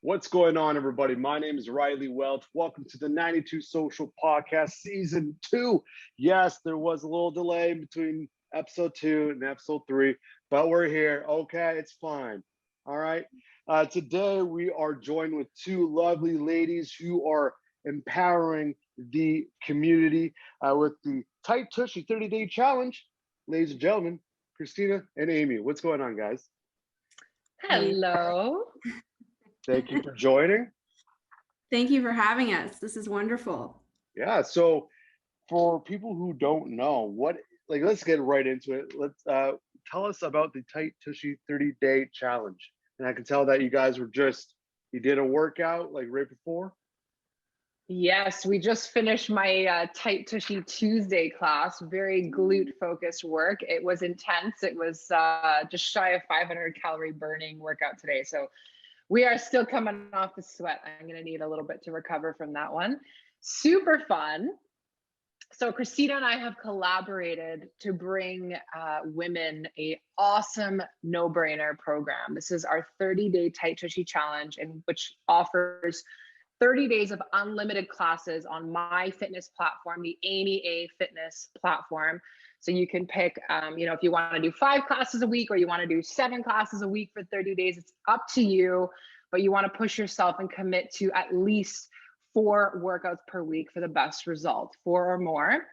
What's going on, everybody? My name is Riley Welch. Welcome to the 92 Social Podcast Season 2. Yes, there was a little delay between episode 2 and episode 3, but we're here. Okay, it's fine. All right. Today, we are joined with two lovely ladies who are empowering the community with the Tight Tushie 30-day challenge. Ladies and gentlemen, Cristina and Amy. What's going on, guys? Hello. Thank you for joining. Thank you for having us. This is wonderful. Yeah, so for people who don't know, let's get right into it. Let's tell us about the Tight Tushie 30-day challenge. And I can tell that you guys you did a workout like right before. Yes, we just finished my Tight Tushie Tuesday class. Very glute focused work. It was intense. It was just shy of 500 calorie burning workout today. So we are still coming off the sweat. I'm going to need a little bit to recover from that one. Super fun. So Cristina and I have collaborated to bring women a awesome no-brainer program. This is our 30-day Tight Tushie challenge, which offers 30 days of unlimited classes on my fitness platform, the AmyAFitness platform. So you can pick, if you want to do 5 classes a week or you want to do 7 classes a week for 30 days, it's up to you, but you want to push yourself and commit to at least 4 workouts per week for the best result, 4 or more.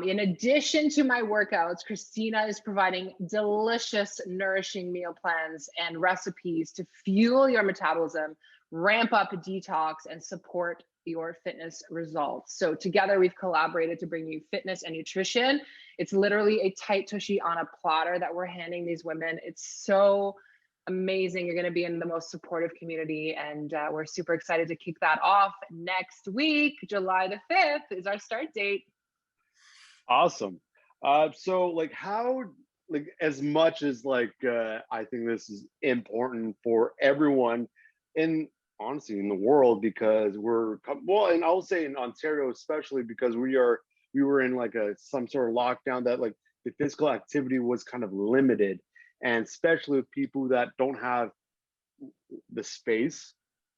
In addition to my workouts, Cristina is providing delicious, nourishing meal plans and recipes to fuel your metabolism, ramp up a detox, and support your fitness results. So together we've collaborated to bring you fitness and nutrition. It's literally a Tight Tushie on a platter that we're handing these women. It's so amazing. You're going to be in the most supportive community, and we're super excited to kick that off next week. July the 5th is our start date. Awesome. So as much as I think this is important for everyone honestly in the world, because and I'll say in Ontario especially, because we were in some sort of lockdown that the physical activity was kind of limited, and especially with people that don't have the space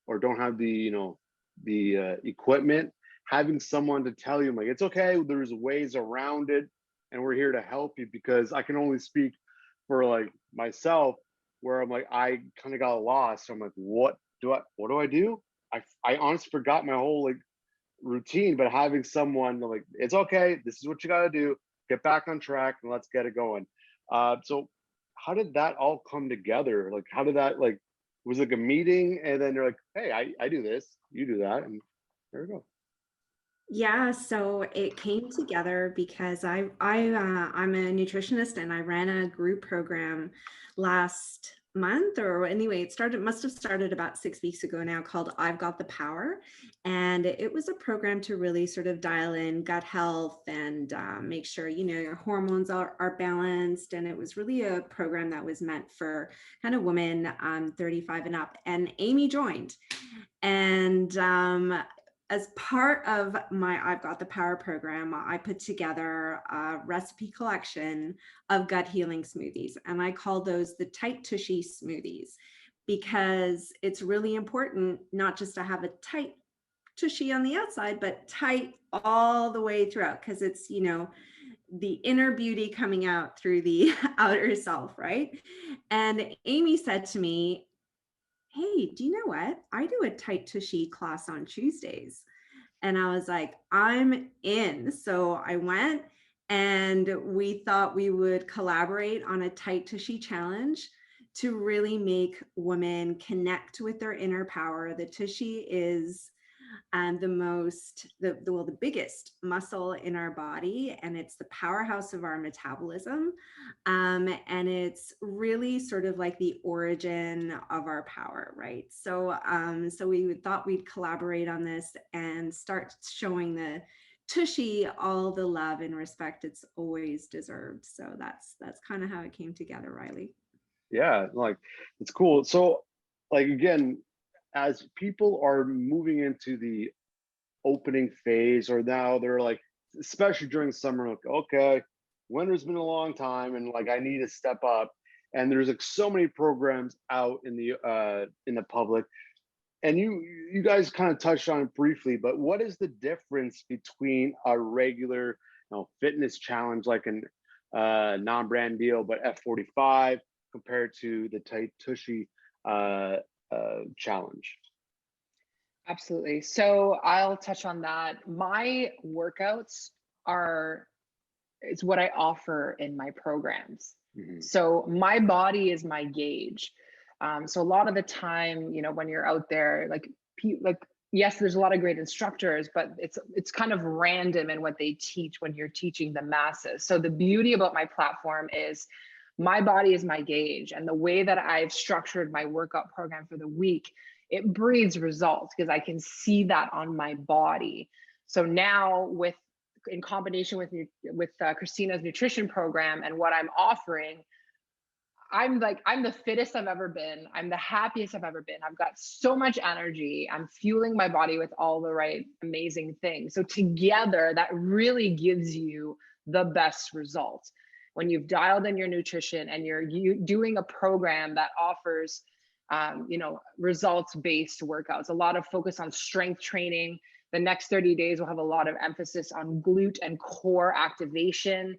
or don't have the equipment, having someone to tell you it's okay, there's ways around it, and we're here to help you. Because I can only speak for myself, where I kind of got lost. So I'm what do I do? I honestly forgot my whole routine, but having someone it's okay, this is what you got to do, get back on track and let's get it going. So how did that all come together? How did that was it a meeting and then you're hey, I do this, you do that, and there we go? Yeah, so it came together because I'm a nutritionist, and I ran a group program last month, or anyway, must have started about 6 weeks ago now, called I've Got the Power. And it was a program to really sort of dial in gut health and make sure, your hormones are balanced. And it was really a program that was meant for kind of women 35 and up. And Amy joined. And as part of my I've Got the Power program, I put together a recipe collection of gut healing smoothies. And I call those the Tight Tushie smoothies, because it's really important not just to have a tight tushy on the outside, but tight all the way throughout, because it's, the inner beauty coming out through the outer self, right? And Amy said to me, hey, do you know what? I do a Tight Tushie class on Tuesdays. And I was like, I'm in. So I went, and we thought we would collaborate on a Tight Tushie challenge to really make women connect with their inner power. The tushy is the biggest muscle in our body, and it's the powerhouse of our metabolism, and it's really sort of like the origin of our power, right? So we thought we'd collaborate on this and start showing the tushy all the love and respect it's always deserved. So that's kind of how it came together, Riley. Yeah, it's cool. So again, as people are moving into the opening phase, or now they're especially during summer, okay, winter's been a long time, and I need to step up, and there's so many programs out in the public. And you guys kind of touched on it briefly, but what is the difference between a regular, fitness challenge like an non-brand deal, but F45 compared to the Tight Tushie challenge? Absolutely. So I'll touch on that. My workouts it's what I offer in my programs. So my body is my gauge. So a lot of the time, when you're out there, like yes, there's a lot of great instructors, but it's kind of random in what they teach when you're teaching the masses. So the beauty about my platform is my body is my gauge, and the way that I've structured my workout program for the week, it breeds results because I can see that on my body. So now in combination with Christina's nutrition program and what I'm offering, I'm the fittest I've ever been. I'm the happiest I've ever been. I've got so much energy. I'm fueling my body with all the right amazing things. So together, that really gives you the best results. When you've dialed in your nutrition and you're doing a program that offers results-based workouts, a lot of focus on strength training. The next 30 days will have a lot of emphasis on glute and core activation.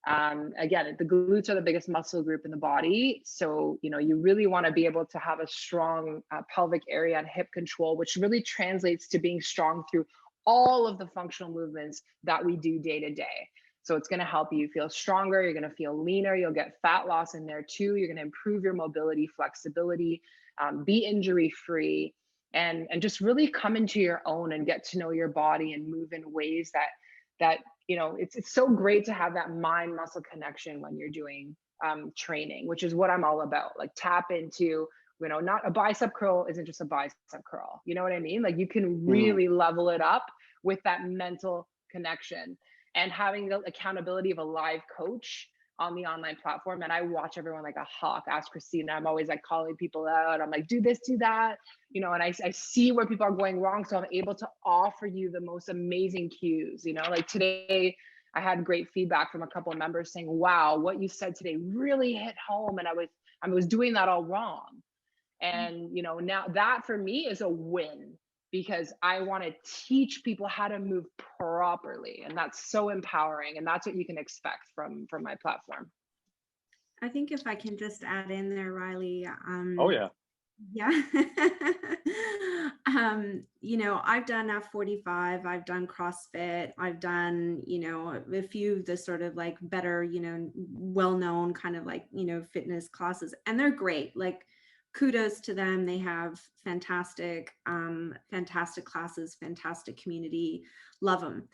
Again, the glutes are the biggest muscle group in the body. So, you really want to be able to have a strong pelvic area and hip control, which really translates to being strong through all of the functional movements that we do day to day. So it's going to help you feel stronger. You're going to feel leaner. You'll get fat loss in there too. You're going to improve your mobility, flexibility, be injury free, and just really come into your own and get to know your body and move in ways that it's so great to have that mind muscle connection when you're doing training, which is what I'm all about. Like tap into, not a bicep curl isn't just a bicep curl. You know what I mean? Like you can really level it up with that mental connection and having the accountability of a live coach on the online platform. And I watch everyone like a hawk. Ask Cristina. I'm always like calling people out. I'm like, do this, do that, and I see where people are going wrong. So I'm able to offer you the most amazing cues. Like today, I had great feedback from a couple of members saying, wow, what you said today really hit home. And I was doing that all wrong. And, now that for me is a win, because I want to teach people how to move properly. And that's so empowering. And that's what you can expect from my platform. I think if I can just add in there, Riley. Oh, yeah. Yeah. I've done F45, I've done CrossFit, I've done, a few of the sort of like better, well-known kind of like, fitness classes, and they're great. Like, kudos to them. They have fantastic classes, fantastic community, love them.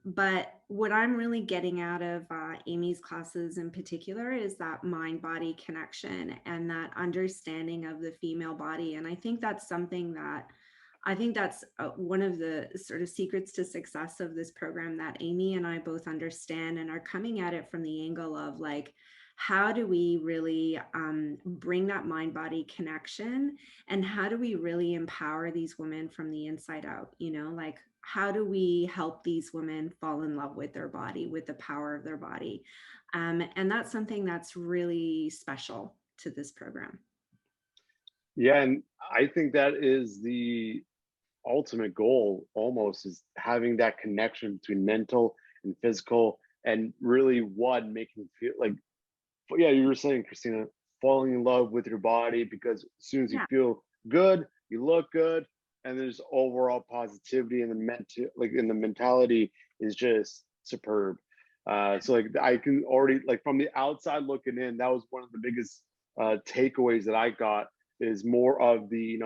But what I'm really getting out of Amy's classes in particular is that mind-body connection and that understanding of the female body. And I think that's something that one of the sort of secrets to success of this program that Amy and I both understand, and are coming at it from the angle of like, how do we really bring that mind-body connection, and how do we really empower these women from the inside out? Like, how do we help these women fall in love with their body, with the power of their body? And that's something that's really special to this program. Yeah, and I think that is the ultimate goal, almost, is having that connection between mental and physical, and really making you feel like, yeah, you were saying, Cristina, falling in love with your body, because as soon as you feel good, you look good, and there's overall positivity, and the mentality is just superb. So like I can already, like from the outside looking in, that was one of the biggest takeaways that I got, is more of the,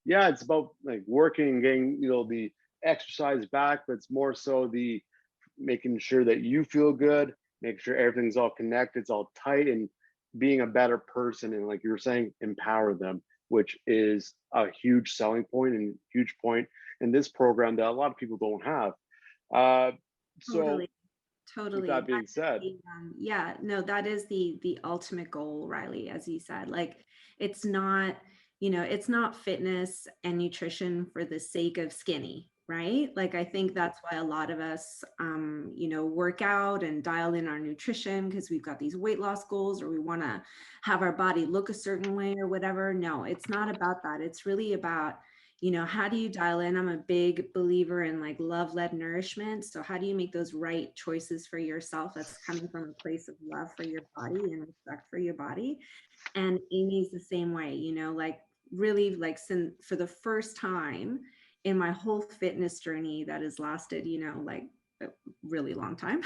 it's about like working and getting, the exercise back, but it's more so the making sure that you feel good, make sure everything's all connected, it's all tight, and being a better person, and like you were saying, empower them, which is a huge selling point and huge point in this program that a lot of people don't have. Totally. With that being said, that is the ultimate goal, Riley, as you said. Like, it's not, it's not fitness and nutrition for the sake of skinny, right? Like, I think that's why a lot of us, you know, work out and dial in our nutrition because we've got these weight loss goals, or we want to have our body look a certain way or whatever. No, it's not about that. It's really about, you know, how do you dial in? I'm a big believer in like love-led nourishment. So how do you make those right choices for yourself that's coming from a place of love for your body and respect for your body? And Amy's the same way, you know, like really like since for the first time in my whole fitness journey that has lasted, you know, like a really long time.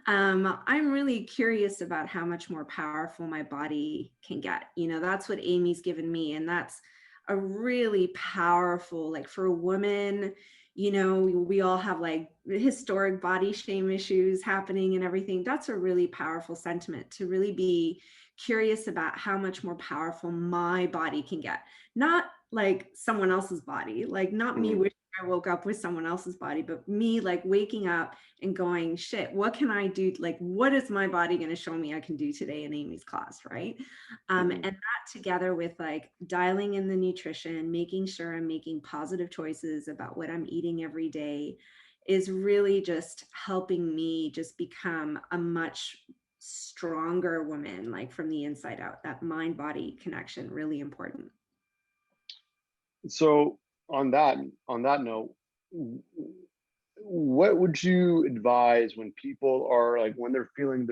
I'm really curious about how much more powerful my body can get. You know, that's what Amy's given me. And that's a really powerful, like for a woman, you know, we all have like historic body shame issues happening and everything. That's a really powerful sentiment to really be curious about how much more powerful my body can get. Not like someone else's body, like not me wishing I woke up with someone else's body, but me like waking up and going, shit, what can I do? Like, what is my body going to show me I can do today in Amy's class, right? And that together with like dialing in the nutrition, making sure I'm making positive choices about what I'm eating every day is really just helping me just become a much stronger woman, like from the inside out. That mind body connection, really important. So on that note, what would you advise when people are like, when they're feeling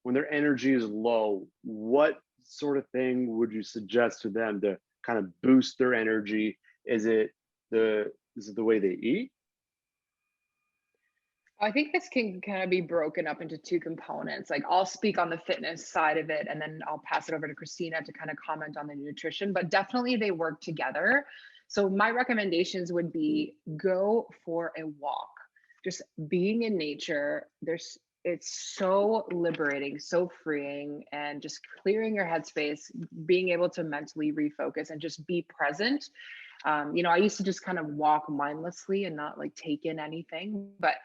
when their energy is low, what sort of thing would you suggest to them to kind of boost their energy? Is it the way they eat? I think this can kind of be broken up into two components. Like I'll speak on the fitness side of it, and then I'll pass it over to Cristina to kind of comment on the nutrition, but definitely they work together. So my recommendations would be go for a walk. Just being in nature, it's so liberating, so freeing, and just clearing your headspace, being able to mentally refocus and just be present. You know, I used to just kind of walk mindlessly and not like take in anything, but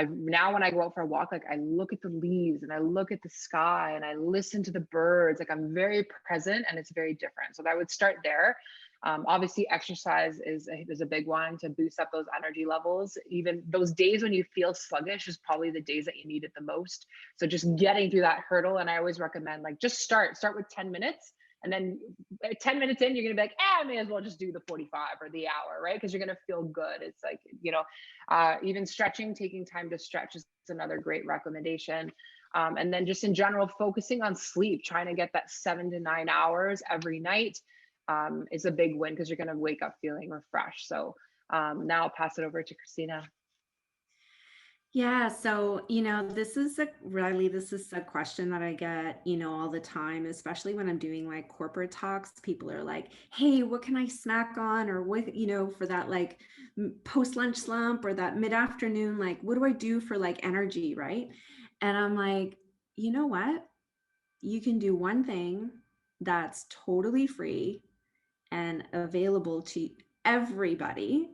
now when I go out for a walk, like I look at the leaves and I look at the sky and I listen to the birds, like I'm very present and it's very different. So I would start there. Obviously exercise is a big one to boost up those energy levels. Even those days when you feel sluggish is probably the days that you need it the most. So just getting through that hurdle. And I always recommend like, just start with 10 minutes. And then 10 minutes in, you're going to be like, I may as well just do the 45 or the hour, right? Because you're going to feel good. It's like, you know, even stretching, taking time to stretch is another great recommendation. And then just in general, focusing on sleep, trying to get that 7 to 9 hours every night is a big win because you're going to wake up feeling refreshed. So now I'll pass it over to Cristina. Yeah, so, you know, this is a question that I get, you know, all the time, especially when I'm doing like corporate talks. People are like, hey, what can I snack on? Or what, you know, for that like post-lunch slump or that mid-afternoon, like, what do I do for like energy, right? And I'm like, you know what? You can do one thing that's totally free and available to everybody.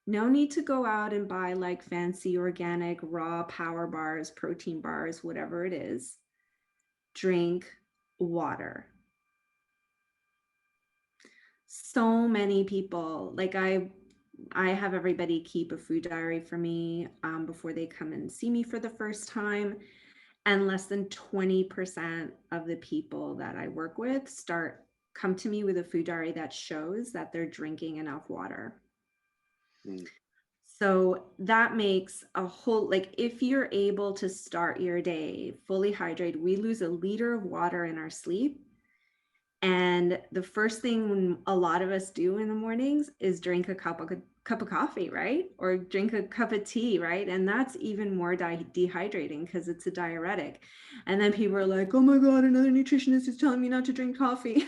No need to go out and buy like fancy organic raw power bars, protein bars, whatever it is. Drink water. So many people, like I have everybody keep a food diary for me before they come and see me for the first time. And less than 20% of the people that I work with come to me with a food diary that shows that they're drinking enough water. So that makes a whole, like if you're able to start your day fully hydrated, we lose a liter of water in our sleep. And the first thing a lot of us do in the mornings is drink a cup of coffee, right? Or drink a cup of tea, right? And that's even more dehydrating because it's a diuretic. And then people are like, oh my God, another nutritionist is telling me not to drink coffee.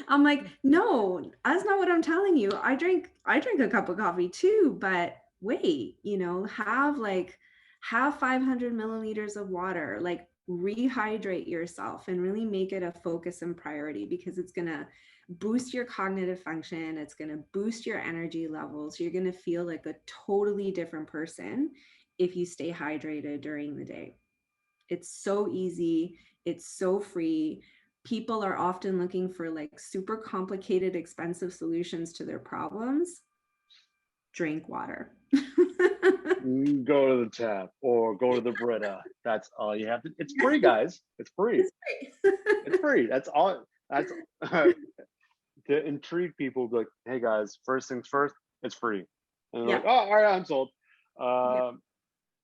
I'm like, no, that's not what I'm telling you. I drink a cup of coffee too, but wait, you know, have 500 milliliters of water, like rehydrate yourself and really make it a focus and priority because it's going to boost your cognitive function. It's going to boost your energy levels. You're going to feel like a totally different person if you stay hydrated during the day. It's so easy. It's so free. People are often looking for like super complicated, expensive solutions to their problems. drink water. Go to the tap or go to the Brita. That's all you have to. It's free, guys. It's free. It's free. It's free. That's all. That's to intrigue people. Be like, hey guys, first things first. It's free. And they're Yeah. like, oh, all right, I'm sold. Yeah.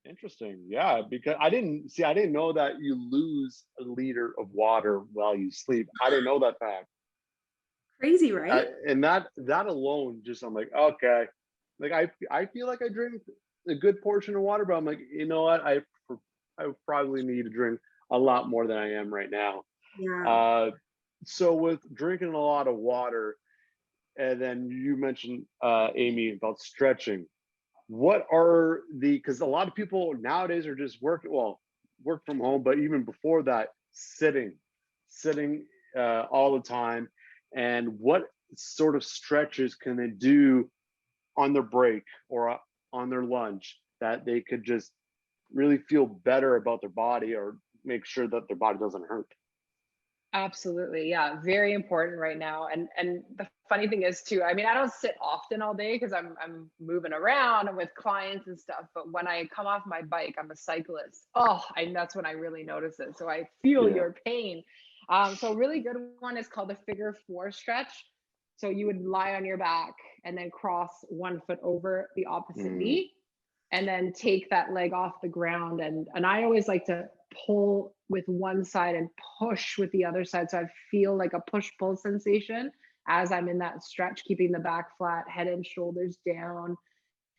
Interesting. Yeah, because I didn't know that you lose a liter of water while you sleep. I didn't know that fact. Crazy, right? And that alone, just I'm like, okay. Like I feel like I drink a good portion of water, but I'm like, you know what? I probably need to drink a lot more than I am right now. Yeah. So with drinking a lot of water, and then you mentioned Amy about stretching. What are because a lot of people nowadays are just work from home, but even before that, sitting all the time. And what sort of stretches can they do on their break or on their lunch that they could just really feel better about their body or make sure that their body doesn't hurt? Absolutely. Yeah. Very important right now. And the funny thing is too, I mean, I don't sit often all day because I'm moving around and with clients and stuff. But when I come off my bike, I'm a cyclist. Oh, and that's when I really notice it. So I feel Yeah. your pain. So a really good one is called the figure 4 stretch. So you would lie on your back and then cross one foot over the opposite knee and then take that leg off the ground. And I always like to pull with one side and push with the other side. So I feel like a push-pull sensation as I'm in that stretch, keeping the back flat, head and shoulders down,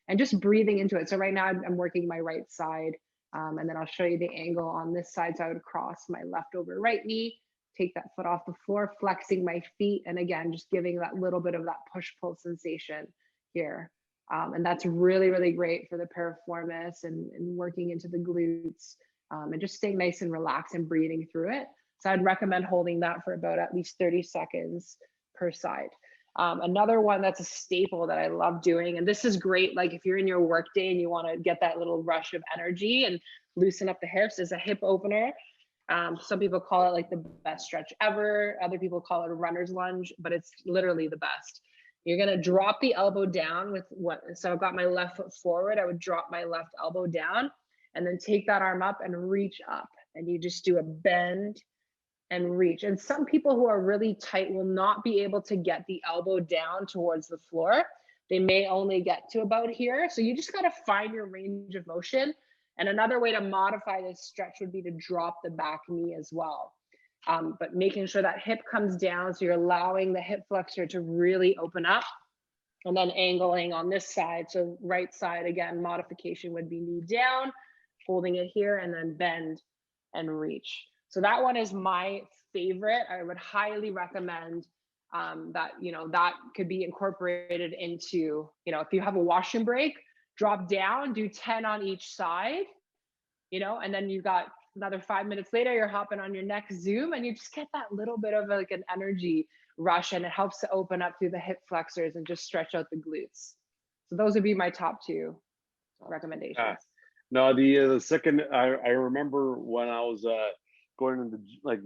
and just breathing into it. So right now I'm working my right side, and then I'll show you the angle on this side. So I would cross my left over right knee, take that foot off the floor, flexing my feet, and again, just giving that little bit of that push-pull sensation here. And that's really, really great for the piriformis and working into the glutes. And just staying nice and relaxed and breathing through it. So I'd recommend holding that for about at least 30 seconds per side. Another one that's a staple that I love doing, and this is great, like if you're in your work day and you want to get that little rush of energy and loosen up the hips, is a hip opener. Some people call it like the best stretch ever. Other people call it a runner's lunge, but it's literally the best. You're going to drop the elbow down with so I've got my left foot forward. I would drop my left elbow down and then take that arm up and reach up. And you just do a bend and reach. And some people who are really tight will not be able to get the elbow down towards the floor. They may only get to about here. So you just got to find your range of motion. And another way to modify this stretch would be to drop the back knee as well. But making sure that hip comes down, so you're allowing the hip flexor to really open up, and then angling on this side. So right side, again, modification would be knee down, holding it here, and then bend and reach. So that one is my favorite. I would highly recommend that, that could be incorporated into, if you have a washroom break, drop down, do 10 on each side, and then you've got another 5 minutes later, you're hopping on your next Zoom, and you just get that little bit of like an energy rush, and it helps to open up through the hip flexors and just stretch out the glutes. So those would be my top 2 recommendations. No, the second, I remember when I was going into like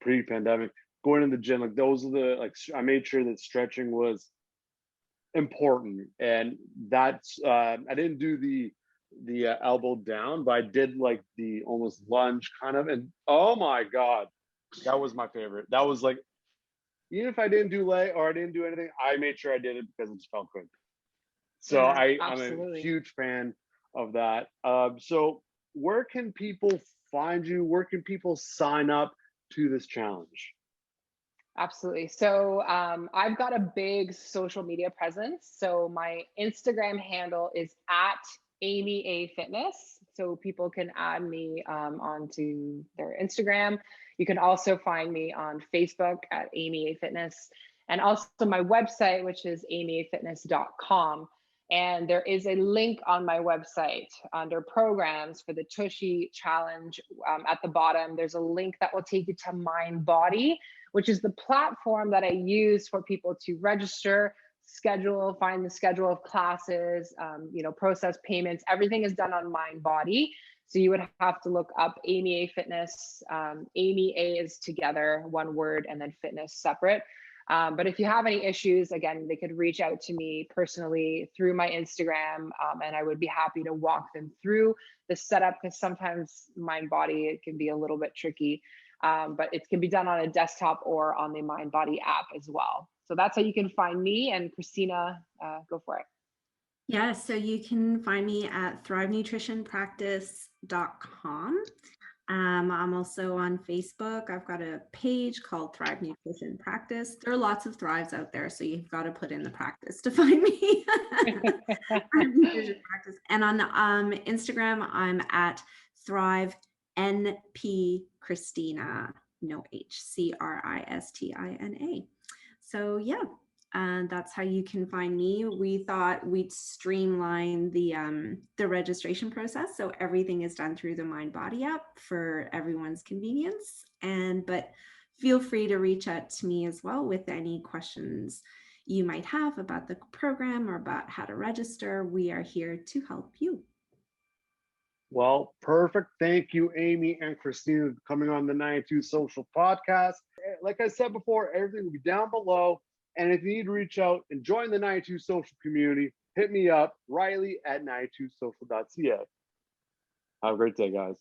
pre-pandemic, going in the gym, like those are the, like, I made sure that stretching was important. And that's I didn't do the elbow down, but I did like the almost lunge kind of, and oh my god, that was my favorite. That was like, even if I didn't do leg or I didn't do anything, I made sure I did it because it just felt good. So Yeah, I'm a huge fan of that. So where can people find you? Where can people sign up to this challenge? Absolutely. So I've got a big social media presence. So my Instagram handle is at AmyAFitness. So people can add me onto their Instagram. You can also find me on Facebook at AmyAFitness, and also my website, which is AmyAFitness.com. And there is a link on my website under programs for the Tushie challenge. At the bottom, there's a link that will take you to Mind Body, which is the platform that I use for people to register, schedule, find the schedule of classes, process payments. Everything is done on Mind Body. So you would have to look up AmyAFitness. Amy A is together, one word, and then fitness separate. But if you have any issues, again, they could reach out to me personally through my Instagram, and I would be happy to walk them through the setup, because sometimes mind body, it can be a little bit tricky, but it can be done on a desktop or on the Mind Body app as well. So that's how you can find me. And Cristina, go for it. Yeah, so you can find me at thrivenutritionpractice.com. I'm also on Facebook. I've got a page called Thrive Nutrition Practice. There are lots of Thrives out there, so you've got to put in the practice to find me. Nutrition Practice. And on Instagram, I'm at Thrive NP Cristina, no H, Cristina. So yeah. And that's how you can find me. We thought we'd streamline the registration process, so everything is done through the Mind Body app for everyone's convenience. But feel free to reach out to me as well with any questions you might have about the program or about how to register. We are here to help you. Well, perfect. Thank you, Amy and Cristina, for coming on the 92 Social podcast. Like I said before, everything will be down below. And if you need to reach out and join the 92 Social community, hit me up, Riley at 92social.ca. Have a great day, guys.